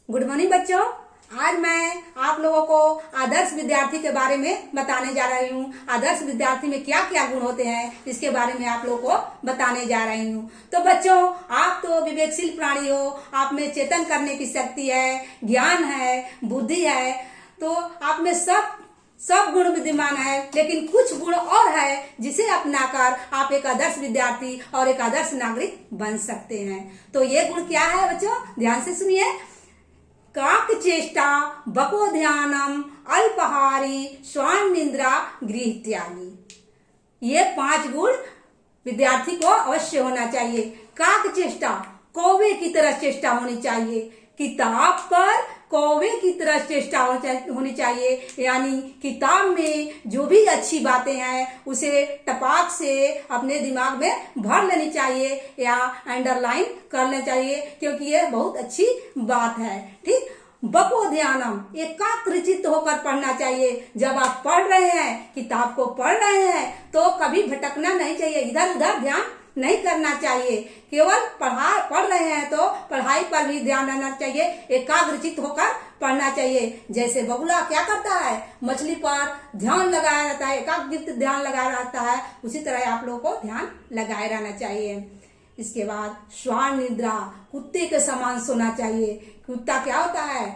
Good morning बच्चों। आज मैं आप लोगों को आदर्श विद्यार्थी के बारे में बताने जा रही हूँ। आदर्श विद्यार्थी में क्या क्या गुण होते हैं इसके बारे में आप लोगों को बताने जा रही हूँ। तो बच्चों, आप तो विवेकशील प्राणी हो, आप में चेतन करने की शक्ति है, ज्ञान है, बुद्धि है, तो आप में सब गुण विद्यमान है। लेकिन कुछ गुण और है जिसे अपनाकर आप एक आदर्श विद्यार्थी और एक आदर्श नागरिक बन सकते हैं। तो ये गुण क्या है बच्चों, ध्यान से सुनिए। काक चेष्टा, बको ध्यानम, अल्पहारी, श्वान निद्रा, गृह त्यागी। ये 5 गुण विद्यार्थी को अवश्य होना चाहिए। काक चेष्टा, कौवे की तरह चेष्टा होनी चाहिए। किताब पर कौवे की तरह चेष्टा होनी चाहिए, यानी किताब में जो भी अच्छी बातें हैं उसे टपाक से अपने दिमाग में भर लेनी चाहिए या अंडरलाइन कर लेना चाहिए, क्योंकि ये बहुत अच्छी बात है। ठीक। बको ध्यानम, एकाग्रचित्त होकर पढ़ना चाहिए। जब आप पढ़ रहे हैं, किताब को पढ़ रहे हैं, तो कभी भटकना नहीं चाहिए, इधर उधर ध्यान नहीं करना चाहिए। केवल पढ़ रहे हैं तो पढ़ाई पर भी ध्यान रहना चाहिए, एकाग्रचित्त होकर पढ़ना चाहिए। जैसे बगुला क्या करता है, मछली पर ध्यान लगाया रहता है, एकाग्रचित्त ध्यान लगाया रहता है, उसी तरह आप लोगों को ध्यान लगाए रहना चाहिए। इसके बाद श्वान निद्रा, कुत्ते के समान सोना चाहिए। कुत्ता क्या होता है,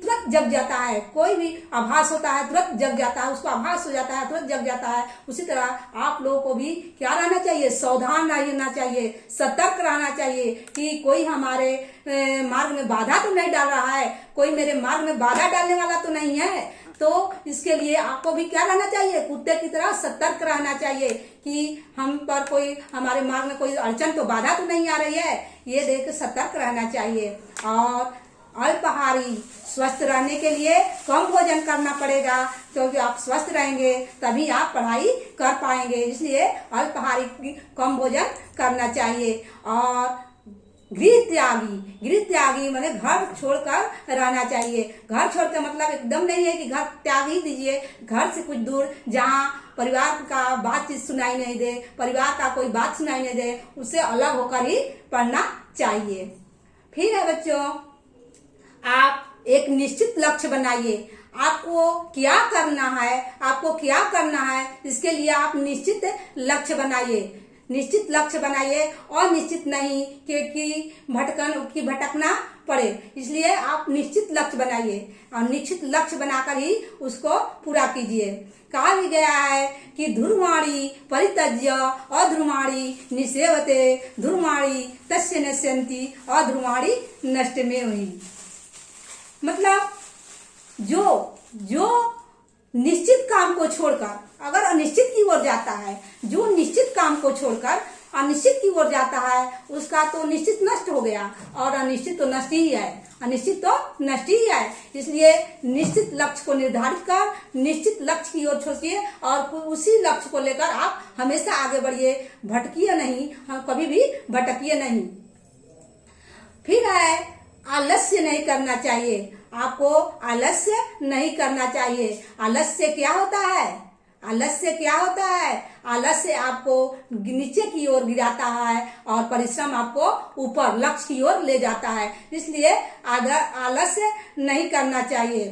तुरंत जग जाता है, कोई भी आभास होता है तुरंत जग जाता है, उसको आभास हो जाता है तुरंत जग जाता है। उसी तरह आप लोगों को भी क्या रहना चाहिए, सावधान रहना चाहिए, सतर्क रहना चाहिए कि कोई हमारे मार्ग में बाधा तो नहीं डाल रहा है, कोई मेरे मार्ग में बाधा डालने वाला तो नहीं है। तो इसके लिए आपको भी क्या रहना चाहिए, कुत्ते की तरह सतर्क रहना चाहिए कि हम पर कोई, हमारे मार्ग में कोई अड़चन तो बाधा तो नहीं आ रही है, ये देख सतर्क रहना चाहिए। और अल्पाहारी, स्वस्थ रहने के लिए कम भोजन करना पड़ेगा, क्योंकि आप स्वस्थ रहेंगे तभी आप पढ़ाई कर पाएंगे, इसलिए अल्पाहारी कम भोजन करना चाहिए। और गृह त्यागी माने घर छोड़कर रहना चाहिए। घर छोड़कर मतलब एकदम नहीं है कि घर त्याग ही दीजिए, घर से कुछ दूर जहाँ परिवार का बातचीत सुनाई नहीं दे, परिवार का कोई बात सुनाई नहीं दे, उससे अलग होकर ही पढ़ना चाहिए। फिर है बच्चों, आप एक निश्चित लक्ष्य बनाइए। आपको क्या करना है, आपको क्या करना है, इसके लिए आप निश्चित लक्ष्य बनाइए। निश्चित लक्ष्य बनाइए और निश्चित नहीं कि भटकना पड़े, इसलिए आप निश्चित लक्ष्य बनाइए और निश्चित लक्ष्य बनाकर ही उसको पूरा कीजिए। कहा भी गया है कि ध्रुवाणी परित्यज्य अध्रुवाणी निसेवते, ध्रुवाणी तस्य नश्यन्ति अध्रुवाणी नष्टमेव। मतलब जो निश्चित काम को छोड़कर अगर अनिश्चित की ओर जाता है, जो निश्चित काम को छोड़कर अनिश्चित की ओर जाता है, उसका तो निश्चित नष्ट हो गया, और अनिश्चित तो नष्ट ही है, अनिश्चित तो नष्ट ही है। इसलिए निश्चित लक्ष्य को निर्धारित कर निश्चित लक्ष्य की ओर सोचिए और उसी लक्ष्य को लेकर आप हमेशा आगे बढ़िए, भटकिए नहीं, कभी भी भटकिए नहीं। फिर है आलस्य नहीं करना चाहिए। आपको आलस्य नहीं करना चाहिए। आलस्य क्या होता है, आलस्य क्या होता है, आलस्य आपको नीचे की ओर गिराता है और परिश्रम आपको ऊपर लक्ष्य की ओर ले जाता है, इसलिए आलस्य नहीं करना चाहिए।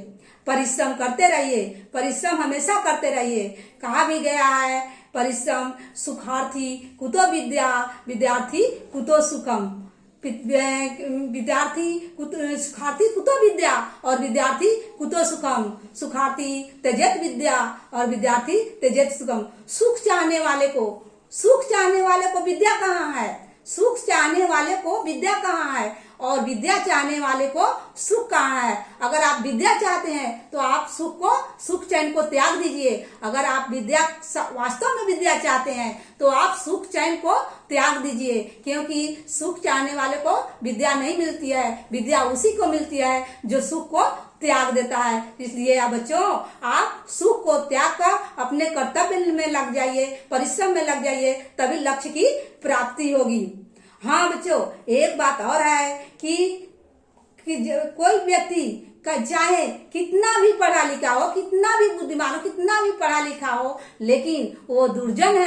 परिश्रम करते रहिए, परिश्रम हमेशा करते रहिए। कहा भी गया है, परिश्रम सुखार्थी कुतो विद्या, विद्यार्थी कुतो सुखम। विद्यार्थी सुखार्थी कुतो विद्या और विद्यार्थी कुतो सुखम। सुखार्थी त्यजेत विद्या और विद्यार्थी त्यजेत सुखम। सुख चाहने वाले को विद्या कहाँ है, सुख चाहने वाले को विद्या कहाँ है, और विद्या चाहने वाले को सुख कहाँ है। अगर आप विद्या चाहते हैं तो आप सुख चैन को त्याग दीजिए। अगर आप वास्तव में विद्या चाहते हैं तो आप सुख चैन को त्याग दीजिए, क्योंकि सुख चाहने वाले को विद्या नहीं मिलती है, विद्या उसी को मिलती है जो सुख को त्याग देता है। इसलिए आप बच्चों, आप सुख को त्याग कर अपने कर्तव्य में लग जाइए, परिश्रम में लग जाइए, तभी लक्ष्य की प्राप्ति होगी। हाँ बच्चों, एक बात और है कि कोई व्यक्ति का चाहे कितना भी पढ़ा लिखा हो, कितना भी बुद्धिमान हो, कितना भी पढ़ा लिखा हो, लेकिन वो दुर्जन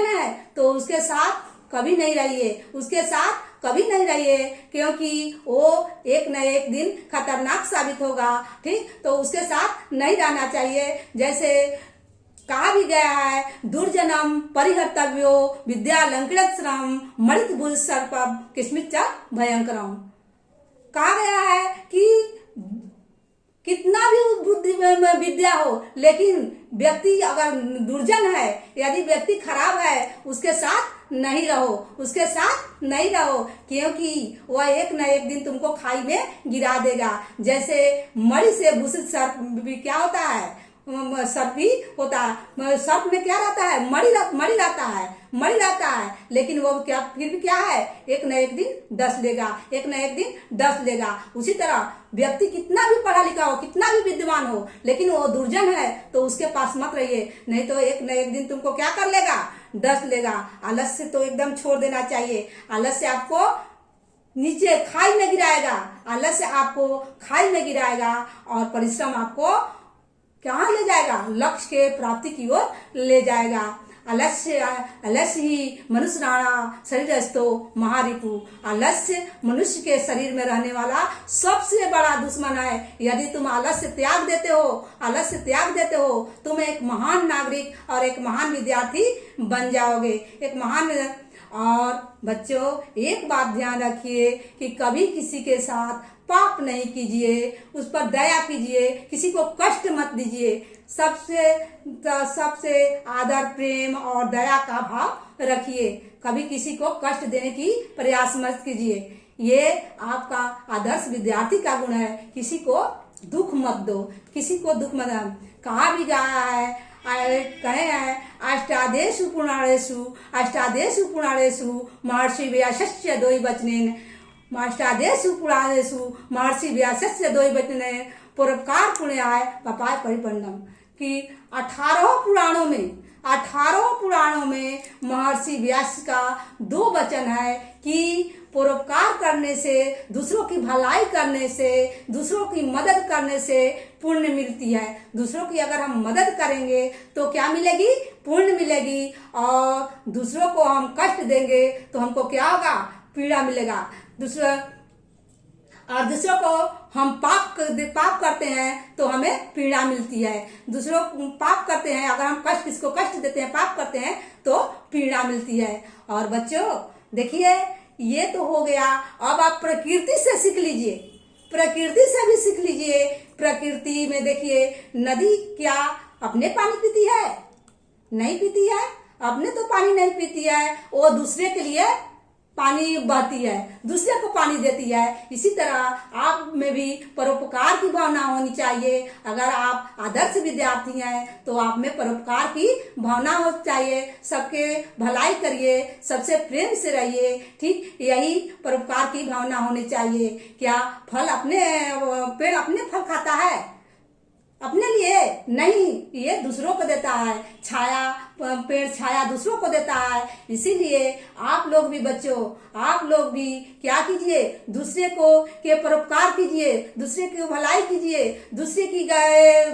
है तो उसके साथ कभी नहीं रहिए, उसके साथ कभी नहीं रहिए, क्योंकि वो एक न एक दिन खतरनाक साबित होगा। ठीक, तो उसके साथ नहीं रहना चाहिए। जैसे कहा भी गया है, दुर्जनम परिहर्तव्यो विद्यालंकृत श्रम मणित भुज सर्प किस्मित भयंकरम। कहा गया है कि कितना भी बुद्धि विद्या हो, लेकिन व्यक्ति अगर दुर्जन है, यदि व्यक्ति खराब है, उसके साथ नहीं रहो, उसके साथ नहीं रहो, क्योंकि वह एक न एक दिन तुमको खाई में गिरा देगा। जैसे मणि से भूषित सर्प भी क्या होता है, सर्प भी होता है। सर्प में क्या रहता है, मणि रहता है, लेकिन वो क्या फिर भी क्या है, एक न एक दिन डस लेगा, एक न एक दिन डस लेगा। उसी तरह व्यक्ति कितना भी पढ़ा लिखा हो, कितना भी विद्वान हो, लेकिन वो दुर्जन है तो उसके पास मत रहिए, नहीं तो एक न एक दिन तुमको क्या कर लेगा, डस लेगा। आलस्य तो एकदम छोड़ देना चाहिए। आलस्य आपको नीचे खाई में गिराएगा, आलस्य आपको खाई में गिराएगा, और परिश्रम आपको कहाँ ले जाएगा, लक्ष्य के प्राप्ति की ओर ले जाएगा। आलस्य ही मनुष्य राणा शरीरस्थो महारिपु। आलस्य मनुष्य के शरीर में रहने वाला सबसे बड़ा दुश्मन है। यदि तुम आलस्य त्याग देते हो, तुम एक महान नागरिक और एक महान विद्यार्थी बन जाओगे, एक महान। और बच्चों, एक बात ध्यान रखिए कि कभी किसी के साथ पाप नहीं कीजिए, उस पर दया कीजिए, किसी को कष्ट मत दीजिए। सबसे आदर, प्रेम और दया का भाव रखिए। कभी किसी को कष्ट देने की प्रयास मत कीजिए। ये आपका आदर्श विद्यार्थी का गुण है। किसी को दुख मत दो, किसी को दुख मत। कहा भी गया है, कहे हैं, अष्टादेशु पुराणेषु महर्षि व्यासस्य द्वयि वचनेन, अष्टादेशु पुराणेषु महर्षि व्यासस्य द्वयि वचनेन परोपकार पुण्याय पपाय परिपन्नम। कि 18 पुराणों में महर्षि व्यास का 2 वचन है कि परोपकार करने से, दूसरों की भलाई करने से, दूसरों की मदद करने से पुण्य मिलती है। दूसरों की अगर हम मदद करेंगे तो क्या मिलेगी, पुण्य मिलेगी, और दूसरों को हम कष्ट देंगे तो हमको क्या होगा, पीड़ा मिलेगा। दूसरों को हम पाप करते हैं तो हमें पीड़ा मिलती है। दूसरों पाप करते हैं, अगर हम किसको कष्ट देते हैं, पाप करते हैं तो पीड़ा मिलती है। और बच्चों देखिए, ये तो हो गया। अब आप प्रकृति से सीख लीजिए, प्रकृति से भी सीख लीजिए। प्रकृति में देखिए, नदी क्या अपने पानी पीती है? नहीं पीती है। अपने तो पानी नहीं पीती है, वो दूसरे के लिए पानी बहती है, दूसरे को पानी देती है। इसी तरह आप में भी परोपकार की भावना होनी चाहिए। अगर आप आदर्श विद्यार्थी हैं तो आप में परोपकार की भावना होनी चाहिए। सबके भलाई करिए, सबसे प्रेम से रहिए। ठीक, यही परोपकार की भावना होनी चाहिए। क्या फल पेड़ अपने फल खाता है? अपने लिए नहीं, ये दूसरों को देता है। पेड़ छाया दूसरों को देता है। इसीलिए आप लोग भी बच्चों, आप लोग भी क्या कीजिए, दूसरे को के परोपकार कीजिए, दूसरे की भलाई कीजिए, दूसरे की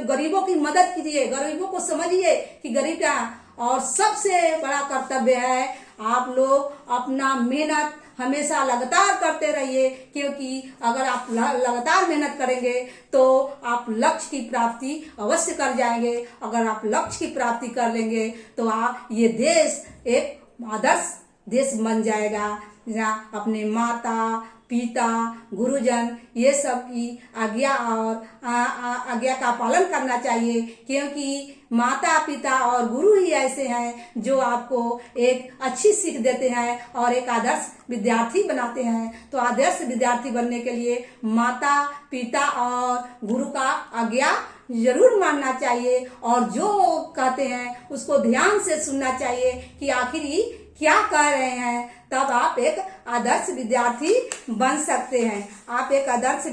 गरीबों की मदद कीजिए, गरीबों को समझिए कि गरीब क्या। और सबसे बड़ा कर्तव्य है, आप लोग अपना मेहनत हमेशा लगातार करते रहिए, क्योंकि अगर आप लगातार मेहनत करेंगे तो आप लक्ष्य की प्राप्ति अवश्य कर जाएंगे। अगर आप लक्ष्य की प्राप्ति कर लेंगे तो ये देश एक आदर्श देश बन जाएगा, जहाँ अपने माता पिता गुरुजन ये सब की आज्ञा और आज्ञा का पालन करना चाहिए, क्योंकि माता पिता और गुरु ही ऐसे हैं जो आपको एक अच्छी सीख देते हैं और एक आदर्श विद्यार्थी बनाते हैं। तो आदर्श विद्यार्थी बनने के लिए माता पिता और गुरु का आज्ञा जरूर मानना चाहिए, और जो कहते हैं उसको ध्यान से सुनना चाहिए कि आखिर ये क्या कह रहे हैं। तब आप एक आदर्श विद्यार्थी बन सकते हैं, आप एक आदर्श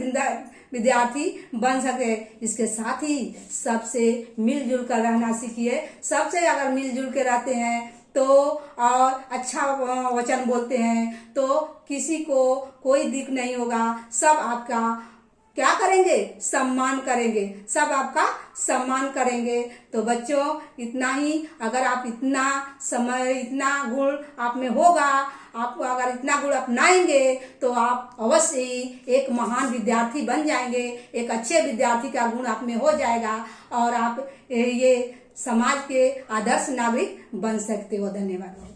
विद्यार्थी बन सके। इसके साथ ही सबसे मिलजुल कर रहना सीखिए। सबसे अगर मिलजुल के रहते हैं तो और अच्छा वचन बोलते हैं तो किसी को कोई दिक्कत नहीं होगा। सब आपका क्या करेंगे, सम्मान करेंगे, सब आपका सम्मान करेंगे। तो बच्चों इतना ही, अगर आप इतना समय, इतना गुण आप में होगा, आप अगर इतना गुण अपनाएंगे तो आप अवश्य ही एक महान विद्यार्थी बन जाएंगे, एक अच्छे विद्यार्थी का गुण आप में हो जाएगा और आप ये समाज के आदर्श नागरिक बन सकते हो। धन्यवाद।